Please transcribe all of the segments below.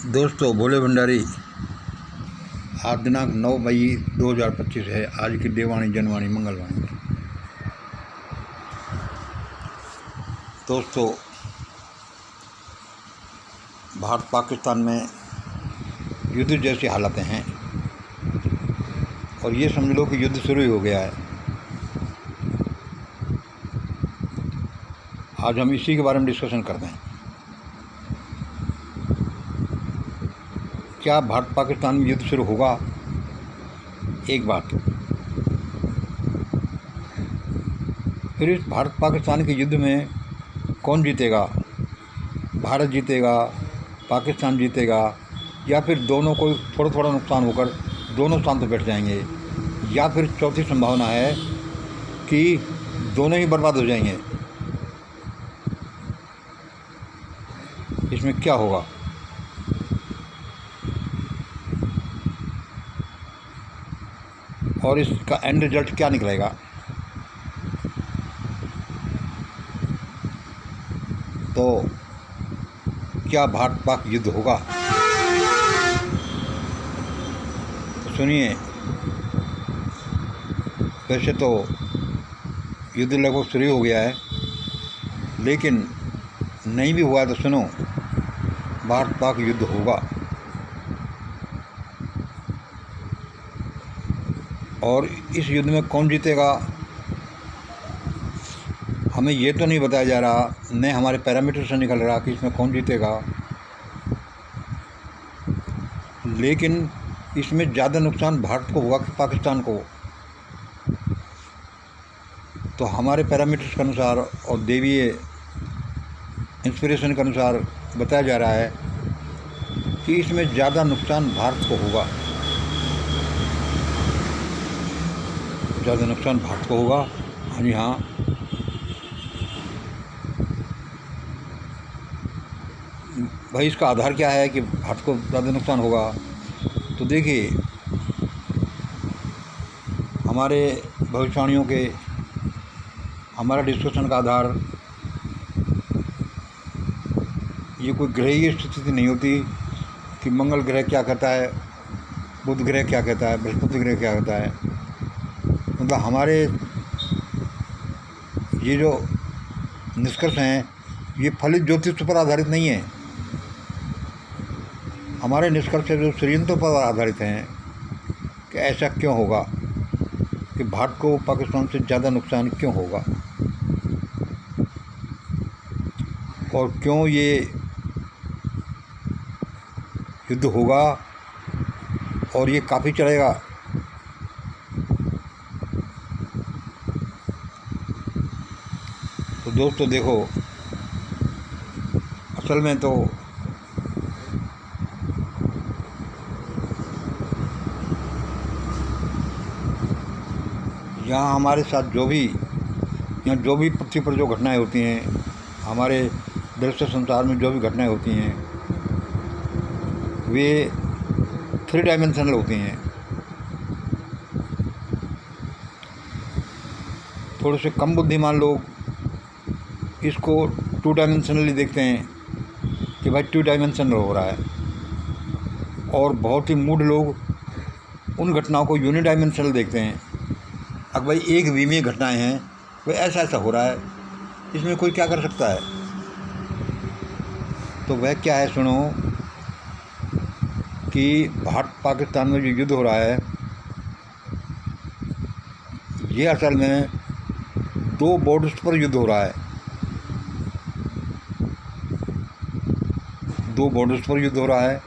दोस्तों, भोले भंडारी। आज दिनांक 9 मई 2025 है। आज की देववाणी जनवाणी मंगलवाणी। दोस्तों, भारत पाकिस्तान में युद्ध जैसी हालतें हैं और ये समझ लो कि युद्ध शुरू ही हो गया है। आज हम इसी के बारे में डिस्कशन करते हैं। क्या भारत पाकिस्तान में युद्ध शुरू होगा? एक बात। फिर इस भारत पाकिस्तान के युद्ध में कौन जीतेगा? भारत जीतेगा, पाकिस्तान जीतेगा, या फिर दोनों को थोड़ा थोड़ा नुकसान होकर दोनों शांत बैठ जाएंगे, या फिर चौथी संभावना है कि दोनों ही बर्बाद हो जाएंगे। इसमें क्या होगा? और इसका एंड रिजल्ट क्या निकलेगा? तो क्या भारत पाक युद्ध होगा? तो सुनिए, वैसे तो युद्ध लगभग शुरू हो गया है, लेकिन नहीं भी हुआ तो सुनो, भारत पाक युद्ध होगा। और इस युद्ध में कौन जीतेगा हमें ये तो नहीं बताया जा रहा, न हमारे पैरामीटर से निकल रहा कि इसमें कौन जीतेगा। लेकिन इसमें ज़्यादा नुकसान भारत को हुआ कि पाकिस्तान को? तो हमारे पैरामीटर्स के अनुसार और देवीय इंस्पिरेशन के अनुसार बताया जा रहा है कि इसमें ज़्यादा नुकसान भारत को होगा। ज़्यादा नुकसान भारत को होगा। हाँ जी, हाँ। भाई, इसका आधार क्या है कि भारत को ज़्यादा नुकसान होगा? तो देखिए, हमारे भविष्यवाणियों के, हमारा डिस्कशन का आधार ये कोई ग्रहीय स्थिति नहीं होती कि मंगल ग्रह क्या कहता है, बुध ग्रह क्या कहता है, बृहस्पति ग्रह क्या कहता है। मतलब हमारे ये जो निष्कर्ष हैं ये फलित ज्योतिष पर आधारित नहीं है। हमारे निष्कर्ष जो षड्यंत्रों पर आधारित हैं कि ऐसा क्यों होगा कि भारत को पाकिस्तान से ज़्यादा नुकसान क्यों होगा, और क्यों ये युद्ध होगा और ये काफ़ी चलेगा। तो दोस्तों देखो, असल में तो यहाँ हमारे साथ जो भी पृथ्वी पर जो घटनाएं होती हैं, हमारे दृश्य संसार में जो भी घटनाएं होती हैं, वे 3 डायमेंशनल होती हैं। थोड़े से कम बुद्धिमान लोग इसको 2 डायमेंशनली देखते हैं कि भाई 2 डायमेंशनल हो रहा है, और बहुत ही मूढ़ लोग उन घटनाओं को यूनि डायमेंशनल देखते हैं। अब भाई एक विमीय घटनाएं हैं, वह ऐसा हो रहा है, इसमें कोई क्या कर सकता है? तो वह क्या है, सुनो, कि भारत पाकिस्तान में जो युद्ध हो रहा है ये असल में 2 बॉर्डर्स पर युद्ध हो रहा है। 2 बॉर्डर्स पर युद्ध हो रहा है।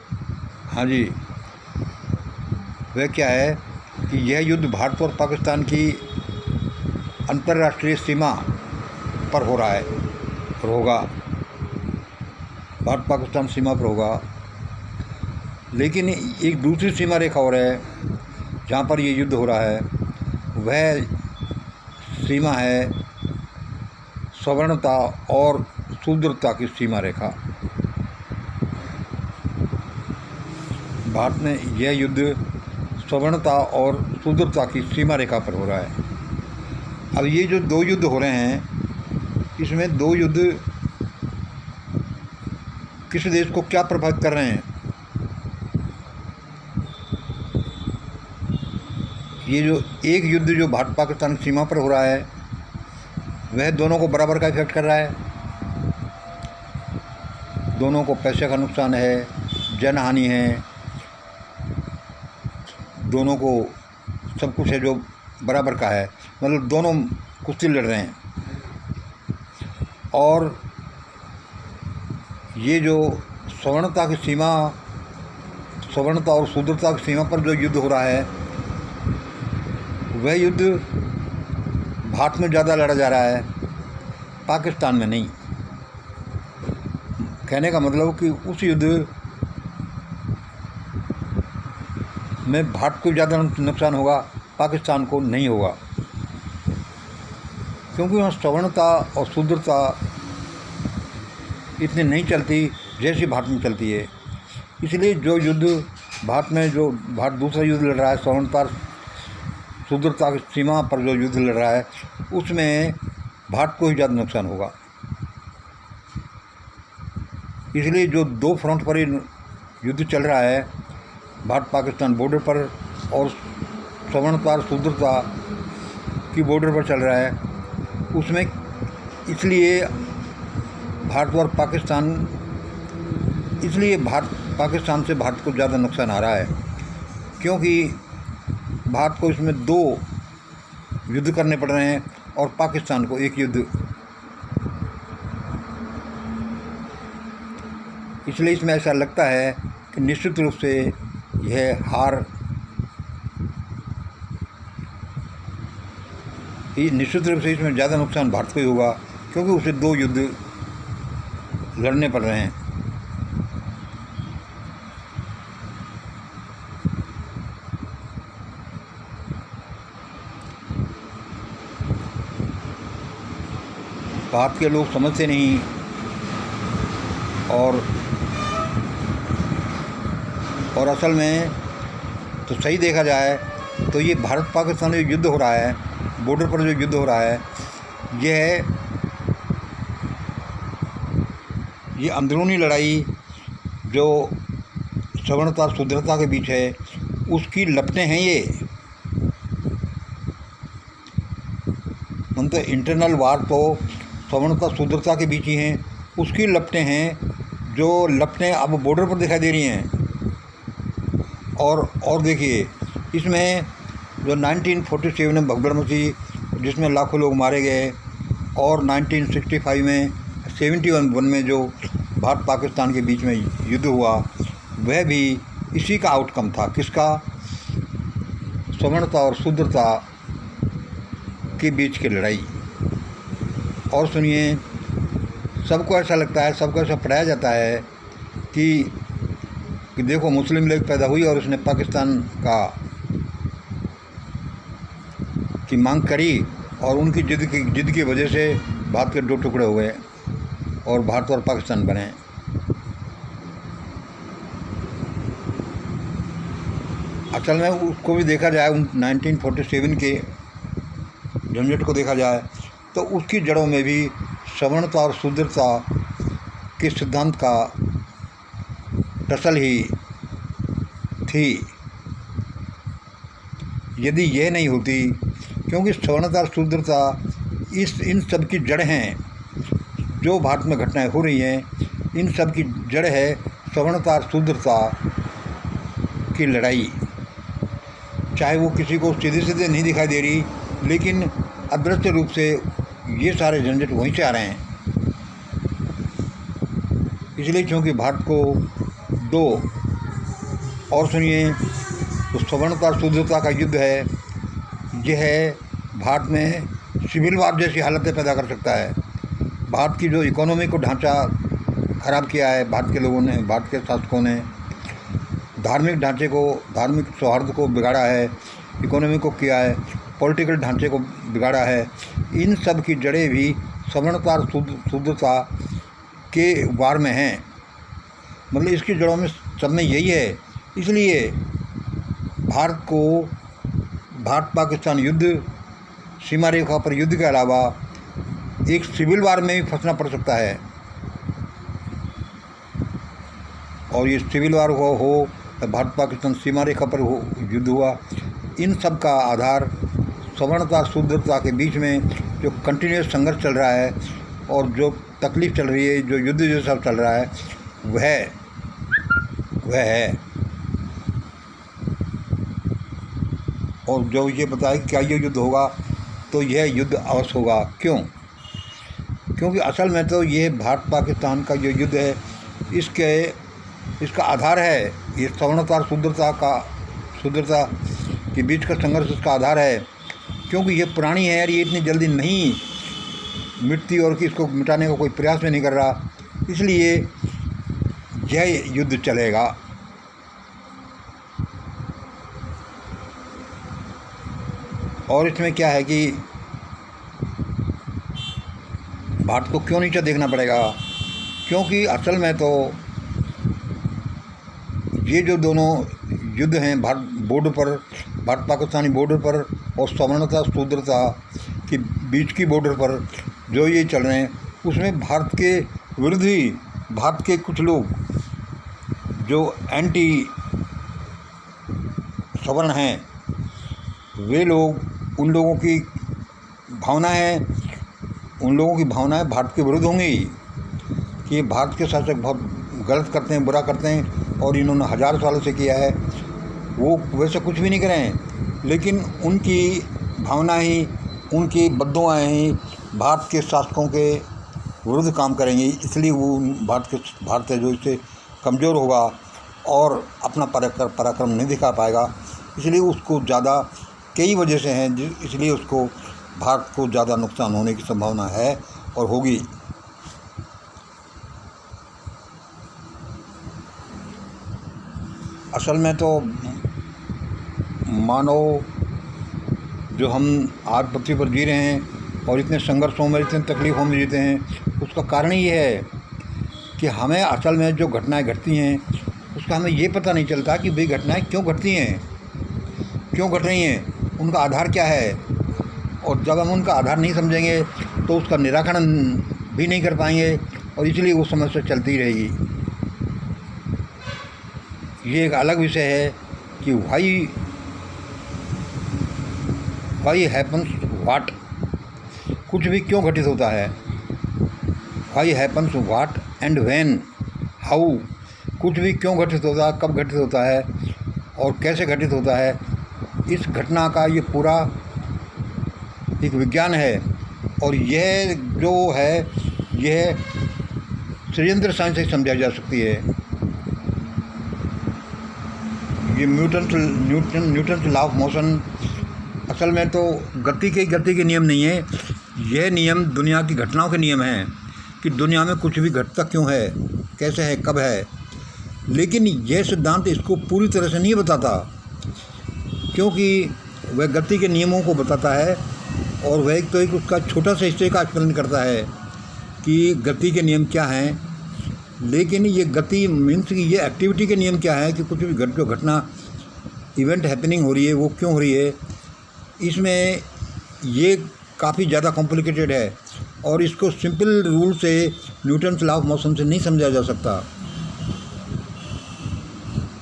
हाँ जी। वह क्या है कि यह युद्ध भारत और पाकिस्तान की अंतर्राष्ट्रीय सीमा पर हो रहा है और होगा। भारत पाकिस्तान सीमा पर होगा। लेकिन एक दूसरी सीमा रेखा और है जहाँ पर ये युद्ध हो रहा है। वह सीमा है सवर्णता और शूद्रता की सीमा रेखा। भारत में यह युद्ध सवर्णता और शूद्रता की सीमा रेखा पर हो रहा है। अब ये जो 2 युद्ध हो रहे हैं, इसमें 2 युद्ध किस देश को क्या प्रभावित कर रहे हैं? ये जो एक युद्ध जो भारत पाकिस्तान की सीमा पर हो रहा है वह दोनों को बराबर का इफेक्ट कर रहा है। दोनों को पैसे का नुकसान है, जनहानि है, दोनों को सब कुछ है जो बराबर का है, मतलब दोनों कुश्ती लड़ रहे हैं। और ये जो सवर्णता की सीमा, सवर्णता और शूद्रता की सीमा पर जो युद्ध हो रहा है वह युद्ध भारत में ज़्यादा लड़ा जा रहा है, पाकिस्तान में नहीं। कहने का मतलब कि उस युद्ध में भारत को ज़्यादा नुकसान होगा, पाकिस्तान को नहीं होगा, क्योंकि वहाँ सवर्णता और शूद्रता इतनी नहीं चलती जैसी भारत में चलती है। इसलिए जो युद्ध भारत में, जो भारत दूसरा युद्ध लड़ रहा है सवर्णता शूद्रता की सीमा पर जो युद्ध लड़ रहा है उसमें भारत को ही ज़्यादा नुकसान होगा। इसलिए जो दो फ्रंट पर युद्ध चल रहा है, भारत पाकिस्तान बॉर्डर पर और सवर्णता शूद्रता की बॉर्डर पर चल रहा है, उसमें इसलिए भारत और पाकिस्तान, इसलिए भारत पाकिस्तान से भारत को ज़्यादा नुकसान आ रहा है, क्योंकि भारत को इसमें दो युद्ध करने पड़ रहे हैं और पाकिस्तान को एक युद्ध। इसलिए इसमें ऐसा लगता है कि निश्चित रूप से यह हार, निश्चित रूप से इसमें ज़्यादा नुकसान भारत को ही होगा, क्योंकि उसे दो युद्ध लड़ने पड़ रहे हैं। भारत के लोग समझते नहीं, और असल में तो सही देखा जाए तो ये भारत पाकिस्तान में जो युद्ध हो रहा है, बॉर्डर पर जो युद्ध हो रहा है, ये अंदरूनी लड़ाई जो सवर्णता शूद्रता के बीच है उसकी लपटें हैं। ये मतलब इंटरनल वार तो सवर्णता शूद्रता के बीच ही हैं, उसकी लपटें हैं, जो लपटें अब बॉर्डर पर दिखाई दे रही हैं। और देखिए इसमें जो 1947 में भगदड़ मची जिसमें लाखों लोग मारे गए, और 1965 में 71 में जो भारत पाकिस्तान के बीच में युद्ध हुआ वह भी इसी का आउटकम था। किसका? सवर्णता और शूद्रता के बीच की लड़ाई। और सुनिए, सबको ऐसा लगता है, सबको ऐसा पढ़ाया जाता है कि देखो मुस्लिम लीग पैदा हुई और उसने पाकिस्तान की मांग करी, और उनकी जिद की वजह से भारत के दो टुकड़े हो गए और भारत और पाकिस्तान बने। असल में उसको भी देखा जाए, 1947 के झंझट को देखा जाए तो उसकी जड़ों में भी सवर्णता और शूद्रता के सिद्धांत का टसल ही थी। यदि यह नहीं होती, क्योंकि सवर्णता और शूद्रता इन सब की जड़ हैं, जो भारत में घटनाएं हो रही हैं इन सब की जड़ है सवर्णता और शूद्रता की लड़ाई। चाहे वो किसी को सीधे सीधे नहीं दिखाई दे रही, लेकिन अदृश्य रूप से ये सारे झंझट वहीं से आ रहे हैं। इसलिए क्योंकि भारत को दो, और सुनिए, तो सवर्णता और शूद्रता का युद्ध है, यह भारत में सिविल वार जैसी हालतें पैदा कर सकता है। भारत की जो इकोनॉमी को ढांचा ख़राब किया है भारत के लोगों ने, भारत के शासकों ने, धार्मिक ढांचे को, धार्मिक सौहार्द को बिगाड़ा है, इकोनॉमी को किया है, पॉलिटिकल ढांचे को बिगाड़ा है। इन सब की जड़ें भी सवर्णता और शूद्रता के वार में हैं। मतलब इसकी जड़ों में सब में यही है। इसलिए भारत को भारत पाकिस्तान युद्ध, सीमा रेखा पर युद्ध के अलावा एक सिविल वार में भी फंसना पड़ सकता है। और ये सिविल वार हो तो भारत पाकिस्तान सीमा रेखा पर युद्ध हुआ इन सब का आधार सवर्णता शूद्रता के बीच में जो कंटिन्यूस संघर्ष चल रहा है और जो तकलीफ़ चल रही है, जो युद्ध जो सब चल रहा है, वह है। और जो ये पता है कि क्या ये युद्ध होगा, तो यह युद्ध अवश्य होगा। क्यों? क्योंकि असल में तो ये भारत पाकिस्तान का जो युद्ध है, इसका आधार है ये सवर्णता और शूद्रता के बीच का संघर्ष, इसका आधार है। क्योंकि ये पुरानी है और ये इतनी जल्दी नहीं मिटती और कि इसको मिटाने का कोई प्रयास भी नहीं कर रहा, इसलिए यह युद्ध चलेगा। और इसमें क्या है कि भारत को क्यों नीचे देखना पड़ेगा? क्योंकि असल में तो ये जो दोनों युद्ध हैं भारत पाकिस्तानी बॉर्डर पर और सवर्णता शूद्रता के बीच की बॉर्डर पर जो ये चल रहे हैं, उसमें भारत के विरुद्ध ही भारत के कुछ लोग जो एंटी सवर्ण हैं, वे लोग उन लोगों की भावनाएं भारत के विरुद्ध होंगी कि भारत के शासक बहुत गलत करते हैं, बुरा करते हैं और इन्होंने 1000 सालों से किया है। वो वैसे कुछ भी नहीं करें, लेकिन उनकी भावना ही, उनकी बद्दुआएं ही भारत के शासकों के विरुद्ध काम करेंगी। इसलिए वो भारत है जो इससे कमज़ोर होगा और अपना पराक्रम नहीं दिखा पाएगा। इसलिए उसको ज़्यादा कई वजह से हैं, इसलिए उसको भारत को ज़्यादा नुकसान होने की संभावना है और होगी। असल में तो मानव जो हम आज पृथ्वी पर जी रहे हैं और इतने संघर्षों में, इतने तकलीफ़ों में जीते हैं, उसका कारण ये है कि हमें असल में जो घटनाएं घटती हैं उसका हमें ये पता नहीं चलता कि वे घटनाएं क्यों घटती हैं, क्यों घट रही हैं, उनका आधार क्या है। और जब हम उनका आधार नहीं समझेंगे तो उसका निराकरण भी नहीं कर पाएंगे और इसलिए वो समस्या चलती रहेगी। ये एक अलग विषय है कि वाई हैपन्स व्हाट, कुछ भी क्यों घटित होता है, why happens what and when how, कुछ भी क्यों घटित होता है, कब घटित होता है और कैसे घटित होता है। इस घटना का ये पूरा एक विज्ञान है और यह जो है यह षड्यंत्र साइंस से समझाई जा सकती है। ये न्यूटन लॉ ऑफ मोशन असल में तो गति के नियम नहीं है, यह नियम दुनिया की घटनाओं के नियम हैं कि दुनिया में कुछ भी घटता क्यों है, कैसे है, कब है। लेकिन यह सिद्धांत इसको पूरी तरह से नहीं बताता, क्योंकि वह गति के नियमों को बताता है और वह एक उसका छोटा सा हिस्से का आकलन करता है कि गति के नियम क्या हैं। लेकिन ये गति मीन्स कि ये एक्टिविटी के नियम क्या है कि कुछ भी जो घटना इवेंट हैपनिंग हो रही है वो क्यों हो रही है। इसमें ये काफ़ी ज़्यादा कॉम्प्लिकेटेड है और इसको सिंपल रूल से, न्यूटन लॉ ऑफ मोशन से नहीं समझा जा सकता।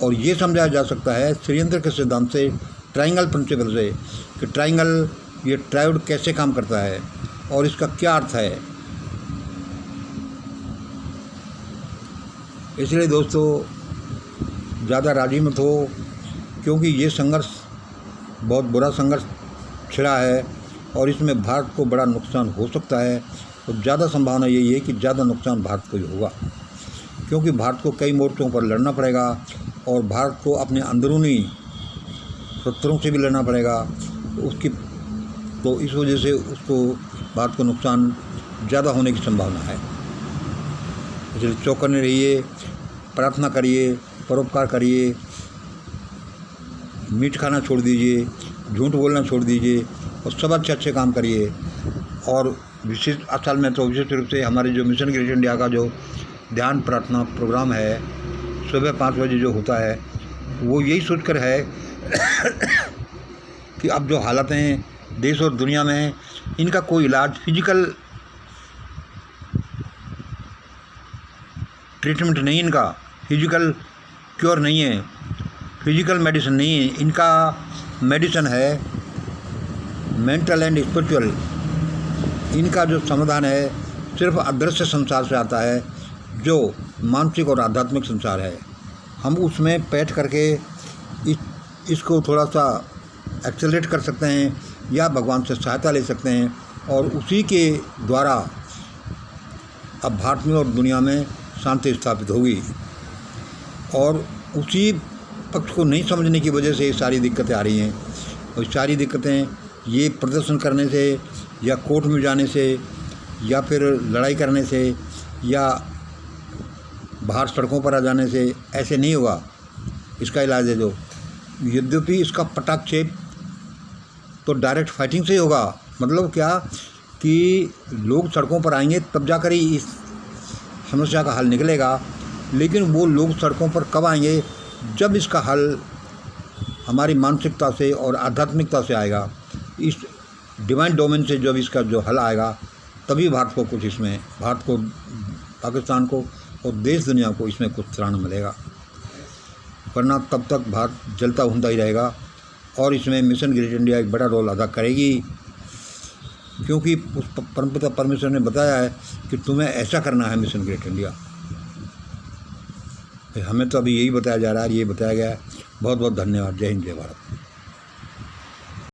और ये समझाया जा सकता है षड्यंत्र के सिद्धांत से, ट्रायंगल प्रिंसिपल से, कि ट्रायंगल ये ट्रायोड कैसे काम करता है और इसका क्या अर्थ है। इसलिए दोस्तों ज़्यादा राजी मत हो, क्योंकि ये संघर्ष बहुत बुरा संघर्ष छिड़ा है और इसमें भारत को बड़ा नुकसान हो सकता है। और ज़्यादा संभावना यही है कि ज़्यादा नुकसान भारत को ही होगा, क्योंकि भारत को कई मोर्चों पर लड़ना पड़ेगा और भारत को अपने अंदरूनी शत्रुओं से भी लड़ना पड़ेगा। तो इस वजह से उसको भारत को नुकसान ज़्यादा होने की संभावना है। इसलिए चौकन्ने रहिए, प्रार्थना करिए, परोपकार करिए, मीठ खाना छोड़ दीजिए, झूठ बोलना छोड़ दीजिए और सब अच्छे काम करिए। और असल में तो विशेष रूप से हमारे जो मिशन ग्रेट इंडिया का जो ध्यान प्रार्थना प्रोग्राम है सुबह 5 बजे जो होता है, वो यही सोचकर है कि अब जो हालातें हैं देश और दुनिया में हैं, इनका कोई इलाज फिजिकल ट्रीटमेंट नहीं, इनका फिजिकल क्योर नहीं है, फिजिकल मेडिसिन नहीं है, इनका मेडिसिन है, मेंटल एंड स्पिरिचुअल, इनका जो समाधान है सिर्फ अदृश्य संसार से आता है, जो मानसिक और आध्यात्मिक संसार है। हम उसमें बैठ करके इसको थोड़ा सा एक्सेलरेट कर सकते हैं या भगवान से सहायता ले सकते हैं, और उसी के द्वारा अब भारत में और दुनिया में शांति स्थापित होगी। और उसी पक्ष को नहीं समझने की वजह से ये सारी दिक्कतें आ रही हैं। और सारी दिक्कतें ये प्रदर्शन करने से या कोर्ट में जाने से या फिर लड़ाई करने से या बाहर सड़कों पर आ जाने से ऐसे नहीं होगा। इसका इलाज है जो, यद्यपि इसका पटाक्षेप तो डायरेक्ट फाइटिंग से ही होगा। मतलब क्या कि लोग सड़कों पर आएंगे तब जाकर ही इस समस्या का हल निकलेगा। लेकिन वो लोग सड़कों पर कब आएंगे? जब इसका हल हमारी मानसिकता से और आध्यात्मिकता से आएगा, इस डिवाइन डोमेन से जब इसका जो हल आएगा, तभी भारत को कुछ इसमें, भारत को, पाकिस्तान को और देश दुनिया को इसमें कुछ त्राण मिलेगा। वरना तब तक भारत जलता भुनता ही रहेगा। और इसमें मिशन ग्रेट इंडिया एक बड़ा रोल अदा करेगी, क्योंकि उस परमपिता परमेश्वर ने बताया है कि तुम्हें ऐसा करना है मिशन ग्रेट इंडिया। हमें तो अभी यही बताया जा रहा है, ये बताया गया है। बहुत बहुत धन्यवाद। जय हिंद, जय भारत।